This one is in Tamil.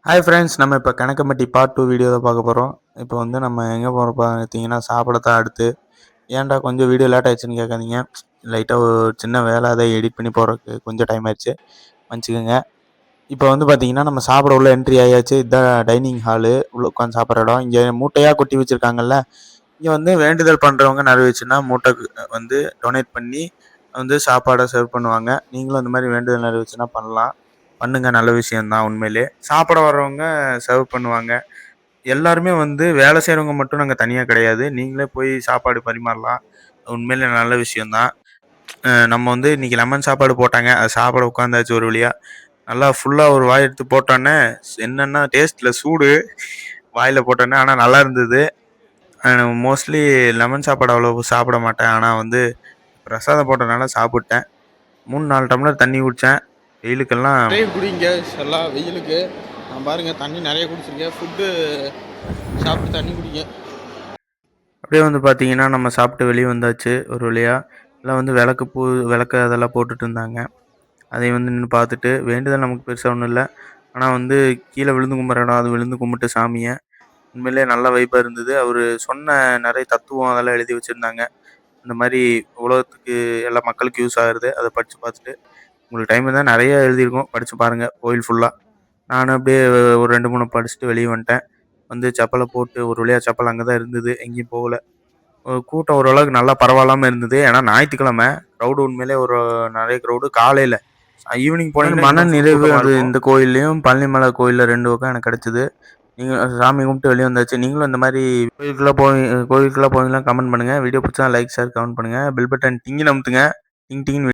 ஹாய் ஃப்ரெண்ட்ஸ், நம்ம இப்போ கணக்கம்பட்டி பார்ட் 2 வீடியோ தான் பார்க்க போகிறோம். இப்போ வந்து நம்ம எங்கே போகிறோம் பார்த்தீங்கன்னா, சாப்பிட தான் அடுத்து. ஏன்டா கொஞ்சம் வீடியோ லேட் ஆயிடுச்சுன்னு கேட்காதீங்க. லைட்டாக ஒரு சின்ன வேலை, அதை எடிட் பண்ணி போடுறதுக்கு கொஞ்சம் டைம் ஆயிடுச்சு, மன்னிச்சிக்கோங்க. இப்போ வந்து பார்த்தீங்கன்னா, நம்ம சாப்பிட உள்ள என்ட்ரி ஆயாச்சு. இதுதான் டைனிங் ஹாலு, உள்ள உட்காந்து சாப்பிட்ற இடம். இங்கே மூட்டையாக கொட்டி வச்சுருக்காங்கல்ல, இங்கே வந்து வேண்டுதல் பண்ணுறவங்க நிறைவேச்சுன்னா மூட்டைக்கு வந்து டொனேட் பண்ணி வந்து சாப்பாடை சர்வ் பண்ணுவாங்க. நீங்களும் அந்த மாதிரி வேண்டுதல் நிறைவேச்சுன்னா பண்ணலாம். பண்ணுங்க, நல்ல விஷயந்தான் உண்மையிலே. சாப்பிட வர்றவங்க சர்வ் பண்ணுவாங்க. எல்லாருமே வந்து வேலை செய்கிறவங்க மட்டும் நாங்கள் தனியாக கிடையாது. நீங்களே போய் சாப்பாடு பரிமாறலாம். உண்மையிலே நல்ல விஷயம் தான். நம்ம வந்து இன்றைக்கி லெமன் சாப்பாடு போட்டாங்க. அது சாப்பிட உட்காந்தாச்சு ஒரு வழியா. நல்லா ஃபுல்லாக ஒரு வாய் எடுத்து போட்டோன்னே என்னென்னா டேஸ்ட்டில் சூடு வாயில் போட்டோன்னே, ஆனால் நல்லா இருந்தது. மோஸ்ட்லி லெமன் சாப்பாடு அவ்வளோ சாப்பிட மாட்டேன். ஆனால் வந்து பிரசாதம் போட்டனால சாப்பிட்டேன். 3, 4 டம்ளர் தண்ணி குடித்தேன். வெயிலுக்கெல்லாம் நிறைய குடிங்க எல்லாம் வெயிலுக்கு. நான் பாருங்கள் தண்ணி நிறைய குடிச்சிருக்கேன். ஃபுட்டு சாப்பிட்டு தண்ணி குடிங்க. அப்படியே வந்து பார்த்தீங்கன்னா, நம்ம சாப்பிட்டு வெளியே வந்தாச்சு ஒரு வழியா. எல்லாம் வந்து விளக்கு அதெல்லாம் போட்டுட்டு இருந்தாங்க. அதை வந்து நின்று பார்த்துட்டு, வேண்டுதல் நமக்கு பெருசாக ஒன்றும் இல்லை. ஆனால் வந்து கீழே விழுந்து கும்பிட்ற இடம், அது விழுந்து கும்பிட்டு சாமியை. உண்மையிலேயே நல்ல வைப்பாக இருந்தது. அவர் சொன்ன நிறைய தத்துவம் அதெல்லாம் எழுதி வச்சுருந்தாங்க. இந்த மாதிரி உலகத்துக்கு எல்லா மக்களுக்கு யூஸ் ஆகுறது, அதை படித்து பார்த்துட்டு உங்களுக்கு டைம் இருந்தால் நிறைய எழுதியிருக்கோம், படித்து பாருங்கள் கோயில் ஃபுல்லாக. நானும் அப்படியே ஒரு 2, 3 படிச்சுட்டு வெளியே வந்துட்டேன். வந்து செப்பலை போட்டு ஒரு வழியாக செப்பல் அங்கே தான் இருந்தது, எங்கேயும் போகல. கூட்டம் ஓரளவுக்கு நல்லா பரவாயில்லாமல் இருந்தது. ஏன்னா ஞாயிற்றுக்கிழமை க்ரௌடு உண்மையிலே ஒரு நிறைய க்ரௌடு. காலையில் ஈவினிங் போனீங்கன்னா மன நிறைவு அது இந்த கோயில்லையும் பழனிமலை கோயிலில் 2 பக்கம் எனக்கு கிடச்சிது. நீங்கள் சாமி கும்பிட்டு வெளியே வந்தாச்சு. நீங்களும் இந்த மாதிரி கோயிலுக்குள்ளே போவீங்களா? கமெண்ட் பண்ணுங்கள். வீடியோ பிடிச்சா லைக், ஷேர், கமெண்ட் பண்ணுங்கள். பெல் பட்டன் டிங்கி அமுத்துங்க. டிங் டிங்